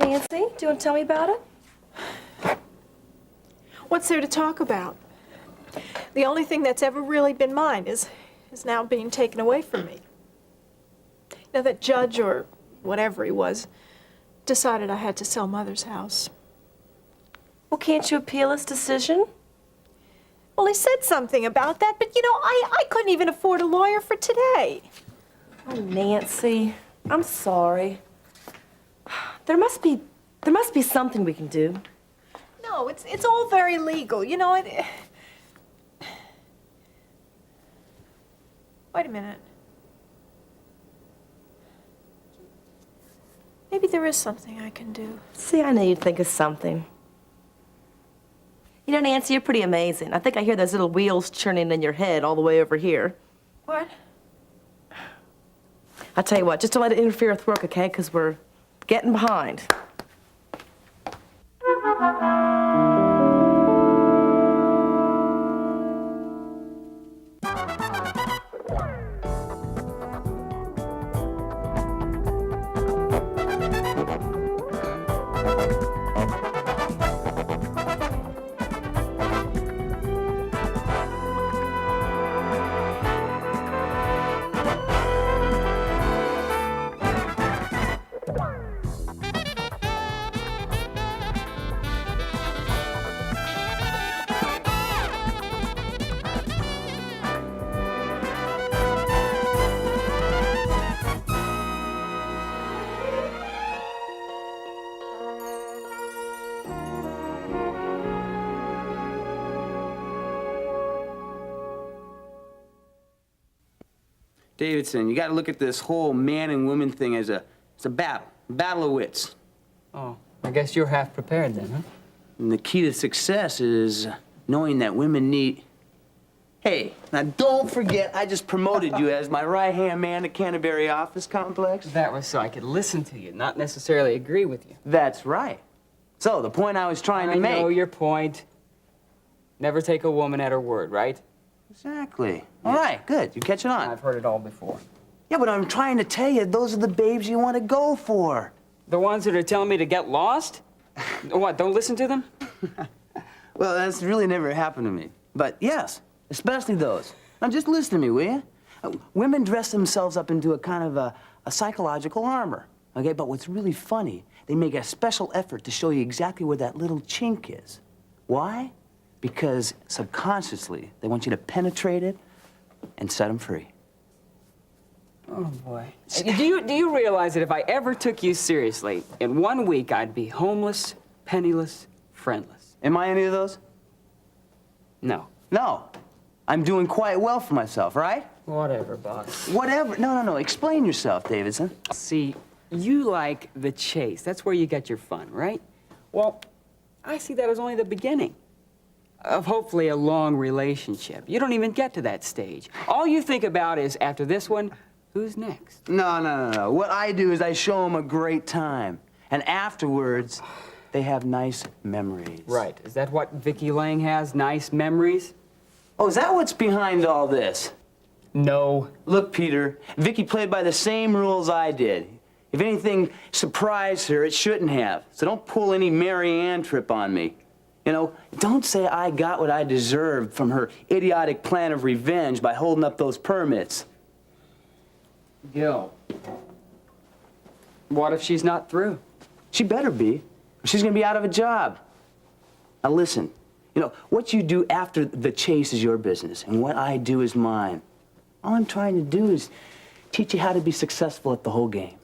Nancy, do you want to tell me about it? What's there to talk about? The only thing that's ever really been mine is now being taken away from me. Now that judge, or whatever he was, decided I had to sell Mother's house. Well, can't you appeal his decision? Well, he said something about that, but you know, I couldn't even afford a lawyer for today. Oh, Nancy, I'm sorry. There must be something we can do. No, it's all very legal. You know, wait a minute. Maybe there is something I can do. See, I knew you'd think of something. You know, Nancy, you're pretty amazing. I think I hear those little wheels churning in your head all the way over here. What? I tell you what, just don't let it interfere with work, okay? Because we're getting behind. Davidson, you got to look at this whole man and woman thing as a battle of wits. Oh, I guess you're half prepared then, huh? And the key to success is knowing that women need... Hey, now don't forget I just promoted you as my right-hand man at Canterbury Office Complex. That was so I could listen to you, not necessarily agree with you. That's right. So, the point I was trying to make... I know your point. Never take a woman at her word, right? Exactly. All right, good. You're catching on. I've heard it all before. Yeah, but I'm trying to tell you, those are the babes you want to go for. The ones that are telling me to get lost? What, don't listen to them? Well, that's really never happened to me. But yes, especially those. Now just listen to me, will you? Women dress themselves up into a kind of a psychological armor, okay? But what's really funny, they make a special effort to show you exactly where that little chink is. Why? Because subconsciously, they want you to penetrate it and set them free. Oh, boy. Do you realize that if I ever took you seriously, in 1 week I'd be homeless, penniless, friendless? Am I any of those? No. No. I'm doing quite well for myself, right? Whatever, boss. Whatever. No. Explain yourself, Davidson. See, you like the chase. That's where you get your fun, right? Well, I see that as only the beginning of hopefully a long relationship. You don't even get to that stage. All you think about is, after this one, who's next? No. What I do is I show them a great time. And afterwards, they have nice memories. Right. Is that what Vicki Lang has? Nice memories? Oh, is that what's behind all this? No. Look, Peter, Vicki played by the same rules I did. If anything surprised her, it shouldn't have. So don't pull any Mary Ann trip on me. You know, don't say I got what I deserved from her idiotic plan of revenge by holding up those permits. Gil, what if she's not through? She better be. She's gonna be out of a job. Now listen, you know, what you do after the chase is your business, and what I do is mine. All I'm trying to do is teach you how to be successful at the whole game.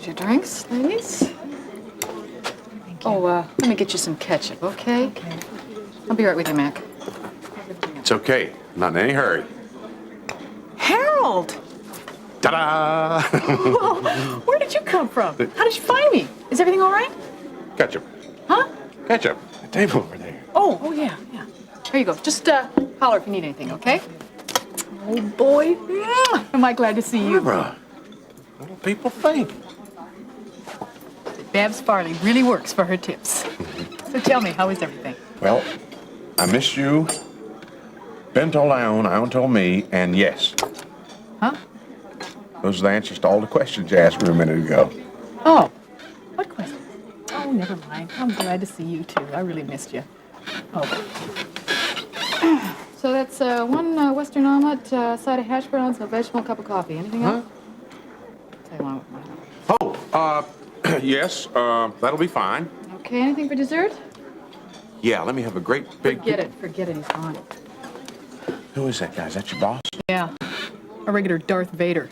Your drinks, ladies. Thank you. Oh, let me get you some ketchup, okay? Okay. I'll be right with you, Mac. It's okay. Not in any hurry. Harold! Ta-da! Well, where did you come from? How did you find me? Is everything all right? Ketchup. Huh? Ketchup. The table over there. Oh, yeah. Here you go. Just holler if you need anything, okay? Oh, boy. Am I glad to see you. Barbara, what do people think? Babs Farley really works for her tips. So tell me, how is everything? Well, I miss you been told I own told me, and yes. Huh? Those are the answers to all the questions you asked me a minute ago. Oh, what question? Oh, never mind. I'm glad to see you, too. I really missed you. Oh. So that's one Western omelet, side of hash browns, a vegetable, cup of coffee. Anything else? Tell you what, Yes, that'll be fine. okay, anything for dessert? Yeah, let me have a great big... Forget it, he's gone. Who is that guy? Is that your boss? Yeah, a regular Darth Vader.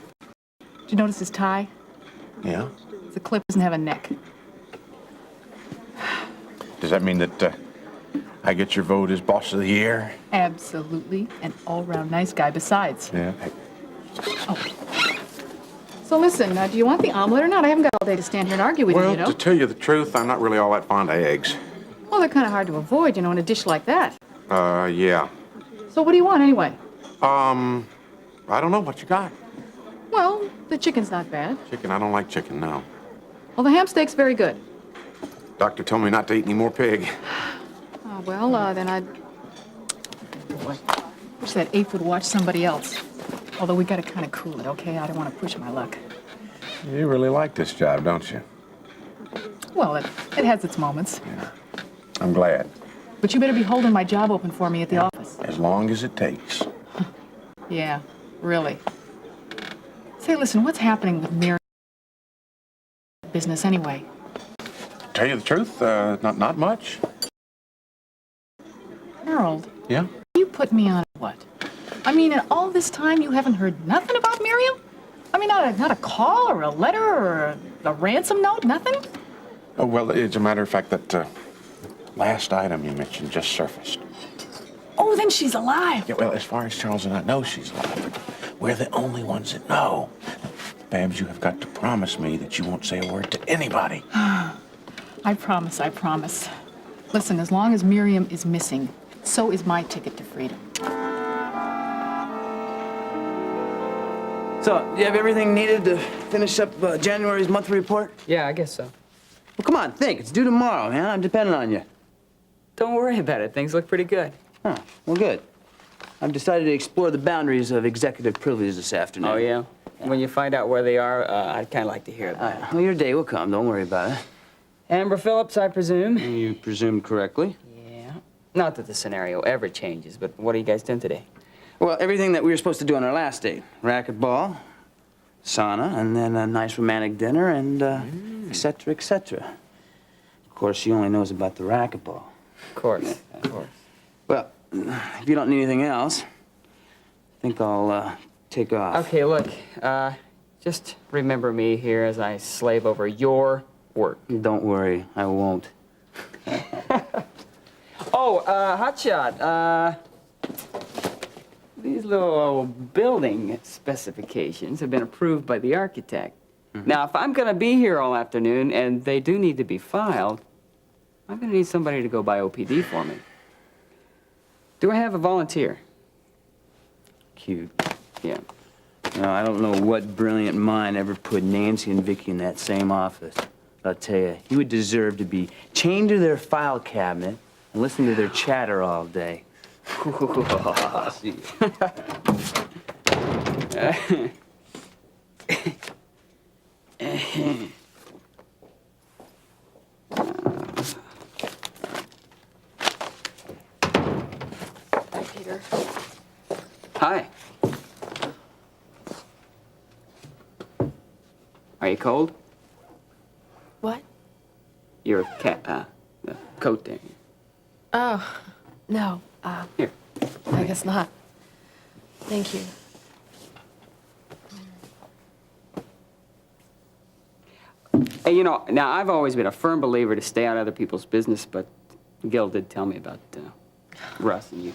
Did you notice his tie? Yeah. The clip doesn't have a neck. Does that mean that I get your vote as boss of the year? Absolutely, an all-round nice guy besides. Yeah. So listen, do you want the omelet or not? I haven't got all day to stand here and argue with you, Well, you know. to tell you the truth, I'm not really all that fond of eggs. Well, they're kind of hard to avoid, you know, in a dish like that. Yeah. So what do you want anyway? I don't know what you got. Well, the chicken's not bad. Chicken, I don't like chicken, no. Well, the ham steak's very good. Doctor told me not to eat any more pig. Oh, well, then I'd... Boy, wish that ape would watch somebody else. Although we gotta kind of cool it, okay? I don't want to push my luck. You really like this job, don't you? Well, it has its moments. Yeah. I'm glad. But you better be holding my job open for me at the office. As long as it takes. Yeah, really. Say, listen, what's happening with Miriam business anyway? Tell you the truth, not much. Harold, Yeah? you put me on what? I mean, in all this time, you haven't heard nothing about Miriam? I mean, not a call or a letter or a ransom note, nothing? Oh, well, it's a matter of fact that last item you mentioned just surfaced. Oh, then she's alive. Yeah, well, as far as Charles and I know, she's alive. We're the only ones that know. Babs, you have got to promise me that you won't say a word to anybody. I promise. Listen, as long as Miriam is missing, so is my ticket to freedom. So, do you have everything needed to finish up January's monthly report? Yeah, I guess so. Well, come on, think. It's due tomorrow, man. I'm depending on you. Don't worry about it. Things look pretty good. Huh. Well, good. I've decided to explore the boundaries of executive privilege this afternoon. Oh, yeah? When you find out where they are, I'd kind of like to hear that. Well, your day will come. Don't worry about it. Amber Phillips, I presume? You presumed correctly. Yeah. Not that the scenario ever changes, but what are you guys doing today? Well, everything that we were supposed to do on our last date. Racquetball, sauna, and then a nice romantic dinner, and et cetera, et cetera. Of course, she only knows about the racquetball. Of course. Well, if you don't need anything else, I think I'll take off. Okay, look, just remember me here as I slave over your work. Don't worry, I won't. Oh, Hotshot, these little building specifications have been approved by the architect. Now, if I'm going to be here all afternoon, and they do need to be filed, I'm going to need somebody to go by OPD for me. Do I have a volunteer? Cute. Yeah. No, I don't know what brilliant mind ever put Nancy and Vicky in that same office. I'll tell you, you would deserve to be chained to their file cabinet and listen to their chatter all day. Hi, Peter. Hi. Are you cold? What? Your the coat there. Oh, no. Here. I guess not. Thank you. Hey, you know, now I've always been a firm believer to stay out of other people's business, but Gil did tell me about Russ and you.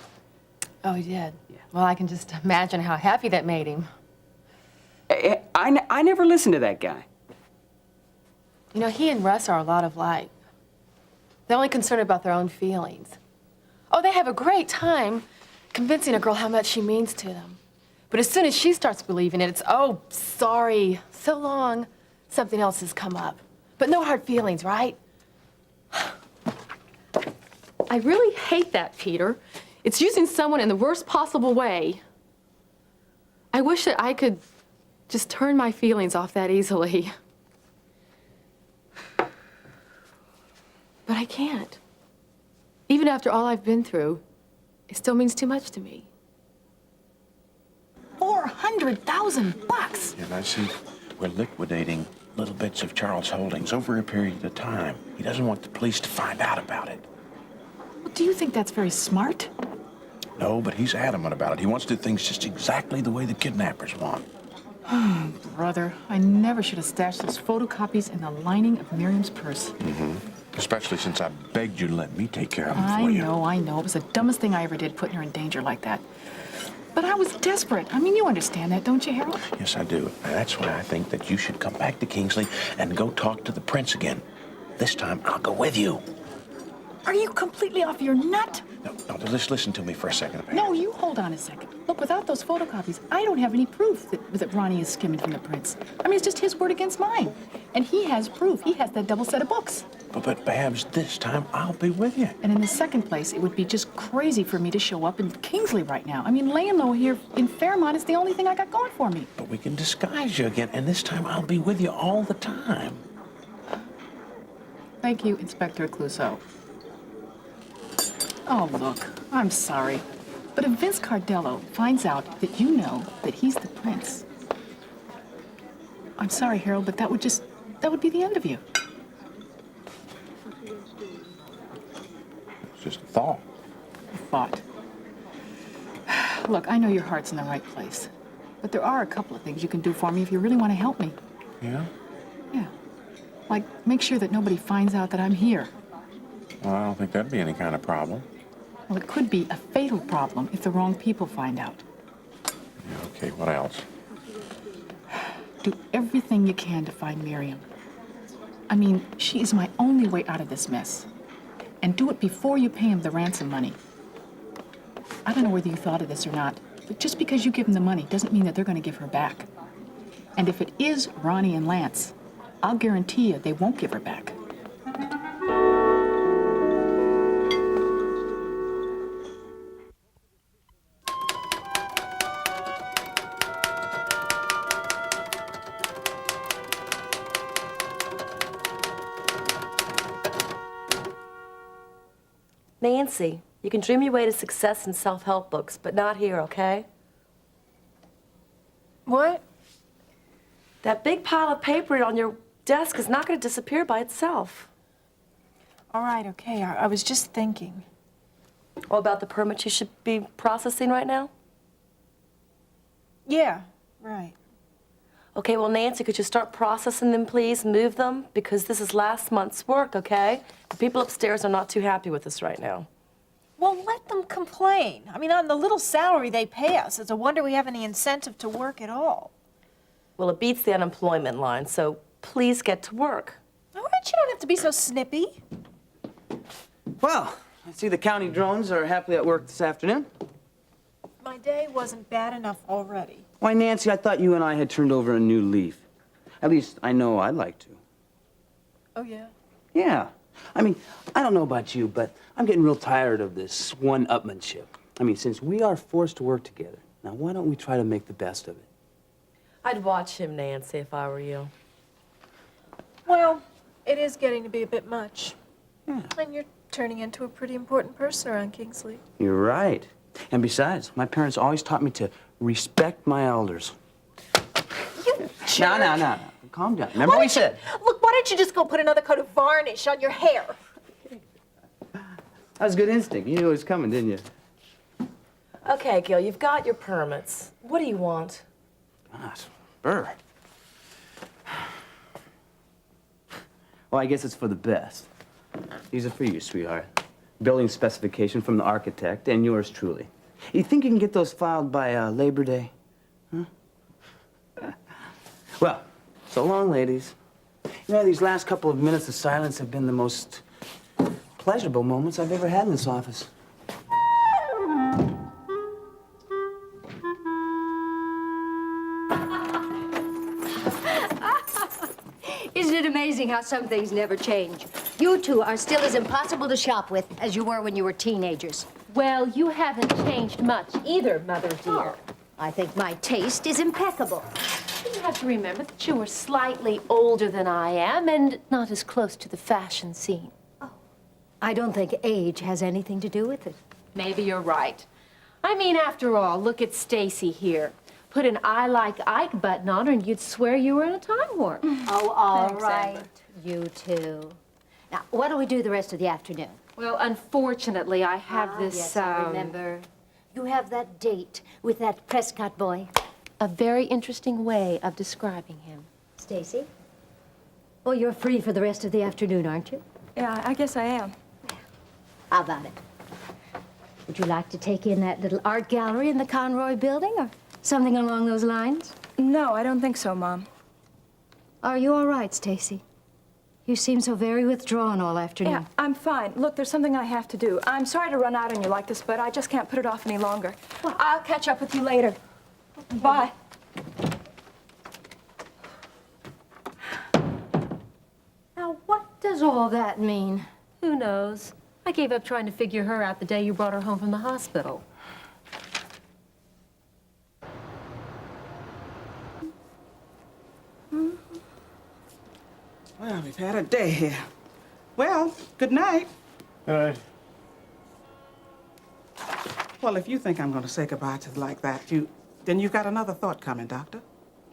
Oh, he did? Yeah. Well, I can just imagine how happy that made him. I never listened to that guy. You know, he and Russ are a lot alike. They're only concerned about their own feelings. Oh, they have a great time convincing a girl how much she means to them. But as soon as she starts believing it, it's, oh, sorry, so long, something else has come up. But no hard feelings, right? I really hate that, Peter. It's using someone in the worst possible way. I wish that I could just turn my feelings off that easily. But I can't. Even after all I've been through, it still means too much to me. $400,000. And I see we're liquidating little bits of Charles' holdings over a period of time. He doesn't want the police to find out about it. Well, do you think that's very smart? No, but he's adamant about it. He wants to do things just exactly the way the kidnappers want. Brother, I never should have stashed those photocopies in the lining of Miriam's purse. Especially since I begged you to let me take care of them for you. I know. It was the dumbest thing I ever did, putting her in danger like that. But I was desperate. I mean, you understand that, don't you, Harold? Yes, I do. And that's why I think that you should come back to Kingsley and go talk to the prince again. This time, I'll go with you. Are you completely off your nut? No, just listen to me for a second, Pam. No, you hold on a second. Look, without those photocopies, I don't have any proof that Ronnie is skimming from the prince. I mean, it's just his word against mine. And he has proof. He has that double set of books. But Babs, this time I'll be with you. And in the second place, it would be just crazy for me to show up in Kingsley right now. I mean, laying low here in Fairmont is the only thing I got going for me. But we can disguise you again, and this time I'll be with you all the time. Thank you, Inspector Clouseau. Oh, look, I'm sorry. But if Vince Cardello finds out that you know that he's the prince, I'm sorry, Harold, but that would be the end of you. It's just a thought. I thought. Look, I know your heart's in the right place, but there are a couple of things you can do for me if you really want to help me. Yeah? Yeah. Like, make sure that nobody finds out that I'm here. Well, I don't think that'd be any kind of problem. Well, it could be a fatal problem if the wrong people find out. Yeah, okay, what else? Do everything you can to find Miriam. I mean, she is my only way out of this mess. And do it before you pay him the ransom money. I don't know whether you thought of this or not, but just because you give them the money doesn't mean that they're going to give her back. And if it is Ronnie and Lance, I'll guarantee you they won't give her back. Nancy, you can dream your way to success in self-help books, but not here, okay? What? That big pile of paper on your desk is not going to disappear by itself. All right, okay. I was just thinking. Or about the permits you should be processing right now? Yeah, right. Okay, well, Nancy, could you start processing them, please? Move them, because this is last month's work, okay? The people upstairs are not too happy with us right now. Well, let them complain. I mean, on the little salary they pay us, it's a wonder we have any incentive to work at all. Well, it beats the unemployment line, so please get to work. All right, you don't have to be so snippy. Well, I see the county drones are happily at work this afternoon. My day wasn't bad enough already. Why, Nancy, I thought you and I had turned over a new leaf. At least, I know I'd like to. Oh, yeah? Yeah. I mean, I don't know about you, but I'm getting real tired of this one-upmanship. I mean, since we are forced to work together, now why don't we try to make the best of it? I'd watch him, Nancy, if I were you. Well, it is getting to be a bit much. Yeah. And you're turning into a pretty important person around Kingsley. You're right. And besides, my parents always taught me to respect my elders. You jerk. No. Calm down. Remember what we said? Look, why don't you just go put another coat of varnish on your hair? That was good instinct. You knew it was coming, didn't you? Okay, Gil, you've got your permits. What do you want? Gosh, Burr. Well, I guess it's for the best. These are for you, sweetheart. Building specification from the architect and yours truly. You think you can get those filed by Labor Day? Huh? Well, so long, ladies. You know, these last couple of minutes of silence have been the most pleasurable moments I've ever had in this office. Isn't it amazing how some things never change? You two are still as impossible to shop with as you were when you were teenagers. Well, you haven't changed much either, Mother dear. I think my taste is impeccable. You have to remember that you are slightly older than I am and not as close to the fashion scene. I don't think age has anything to do with it. Maybe you're right. I mean, after all, look at Stacy here. Put an I like Ike button on her and you'd swear you were in a time warp. Oh, all Thanks, right. Amber. You too. Now, what do we do the rest of the afternoon? Well, unfortunately, I have this, Yes, I remember. You have that date with that Prescott boy. a very interesting way of describing him. Stacy? Well, you're free for the rest of the afternoon, aren't you? Yeah, I guess I am. How about it? Would you like to take in that little art gallery in the Conroy building or something along those lines? No, I don't think so, Mom. Are you all right, Stacy? You seem so very withdrawn all afternoon. Yeah, I'm fine. Look, there's something I have to do. I'm sorry to run out on you like this, but I just can't put it off any longer. I'll catch up with you later. Bye. Now, what does all that mean? Who knows? I gave up trying to figure her out the day you brought her home from the hospital. Well, we've had a day here. Well, good night. All right. Well, if you think I'm going to say goodbye to like that, then you've got another thought coming, Doctor.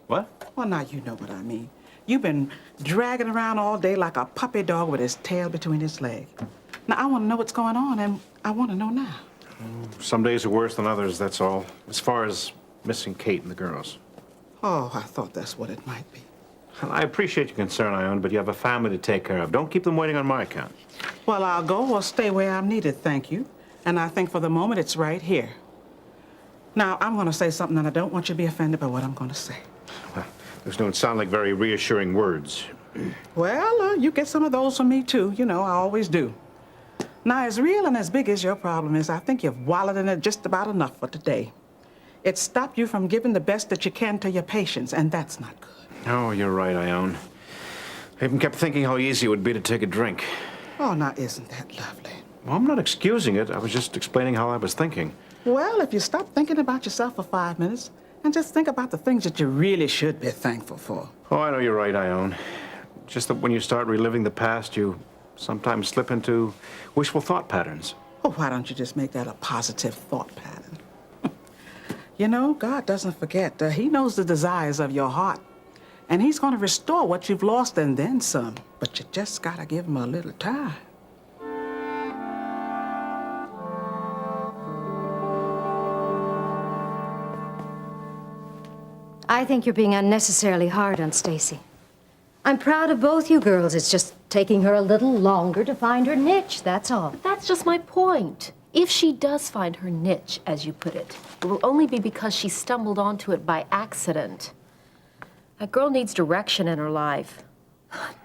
What? Well, now you know what I mean. You've been dragging around all day like a puppy dog with his tail between his legs. Now, I want to know what's going on, and I want to know now. Some days are worse than others, that's all. As far as missing Kate and the girls. Oh, I thought that's what it might be. Well, I appreciate your concern, Ione, but you have a family to take care of. Don't keep them waiting on my account. Well, I'll go or stay where I'm needed, thank you. And I think for the moment it's right here. Now, I'm going to say something, and I don't want you to be offended by what I'm going to say. Well, those don't sound like very reassuring words. Well, you get some of those from me, too. You know, I always do. Now, as real and as big as your problem is, I think you've wallowed in it just about enough for today. It stopped you from giving the best that you can to your patients, and that's not good. Oh, you're right, Ione. I even kept thinking how easy it would be to take a drink. Oh, now, isn't that lovely? Well, I'm not excusing it. I was just explaining how I was thinking. Well, if you stop thinking about yourself for 5 minutes and just think about the things that you really should be thankful for. Oh, I know you're right, Ione. Just that when you start reliving the past, you sometimes slip into wishful thought patterns. Well, why don't you just make that a positive thought pattern? You know, God doesn't forget. He knows the desires of your heart. And he's going to restore what you've lost and then some. But you just got to give him a little time. I think you're being unnecessarily hard on Stacy. I'm proud of both you girls. It's just taking her a little longer to find her niche, that's all. But that's just my point. If she does find her niche, as you put it, it will only be because she stumbled onto it by accident. That girl needs direction in her life.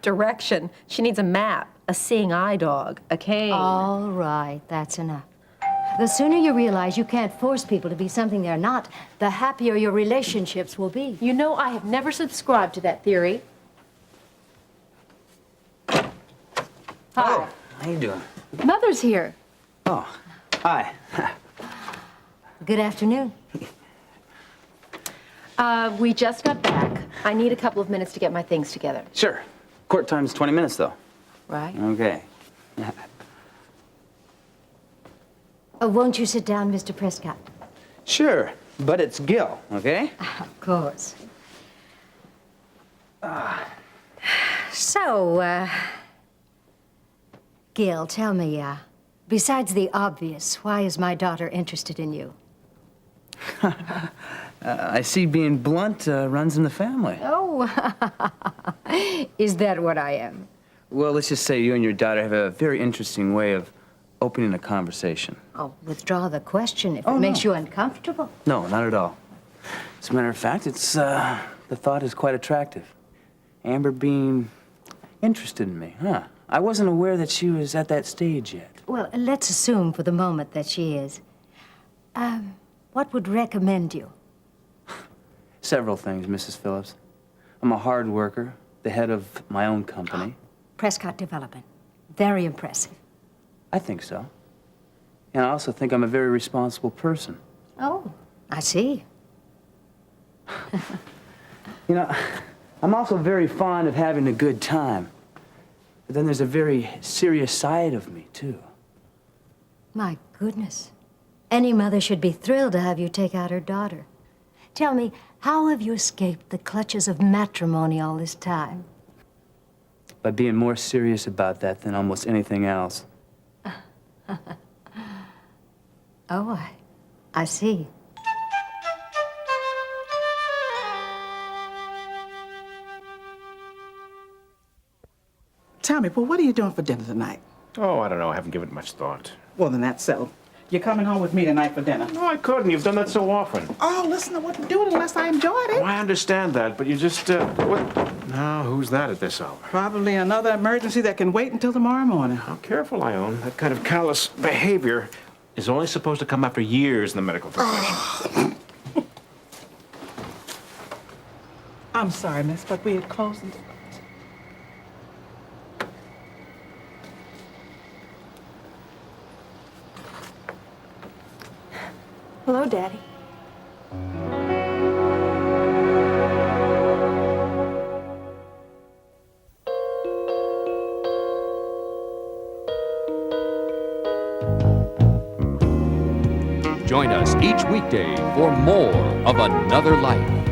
Direction. She needs a map, a seeing eye dog, a cane. All right, that's enough. The sooner you realize you can't force people to be something they're not, the happier your relationships will be. You know, I have never subscribed to that theory. Hi. How you doing? Mother's here. Oh, hi. Good afternoon. We just got back. I need a couple of minutes to get my things together. Sure. Court time's 20 minutes, though. Right? Okay. Won't you sit down, Mr. Prescott? Sure, but it's Gil, okay? Of course. So, Gil, tell me, besides the obvious, why is my daughter interested in you? I see being blunt runs in the family. Oh, is that what I am? Well, let's just say you and your daughter have a very interesting way of opening a conversation. Oh, withdraw the question if Oh, it makes no. you uncomfortable. No, not at all. As a matter of fact, it's, the thought is quite attractive. Amber being interested in me, huh? I wasn't aware that she was at that stage yet. Well, let's assume for the moment that she is. What would recommend you? Several things, Mrs. Phillips. I'm a hard worker, the head of my own company. Prescott Development. Very impressive. I think so. And I also think I'm a very responsible person. Oh, I see. You know, I'm also very fond of having a good time. But then there's a very serious side of me, too. My goodness. Any mother should be thrilled to have you take out her daughter. Tell me, how have you escaped the clutches of matrimony all this time? By being more serious about that than almost anything else. Oh, I see. Tell me, well, what are you doing for dinner tonight? Oh, I don't know. I haven't given it much thought. Well, then that's settled. You're coming home with me tonight for dinner. No, I couldn't. You've done that so often. Oh, listen, I wouldn't do it unless I enjoyed it. Oh, I understand that, but you just, what? Now, who's that at this hour? Probably another emergency that can wait until tomorrow morning. How careful, Ione. That kind of callous behavior is only supposed to come after years in the medical profession. I'm sorry, miss, but we had closed. Hello, Daddy. Join us each weekday for more of Another Life.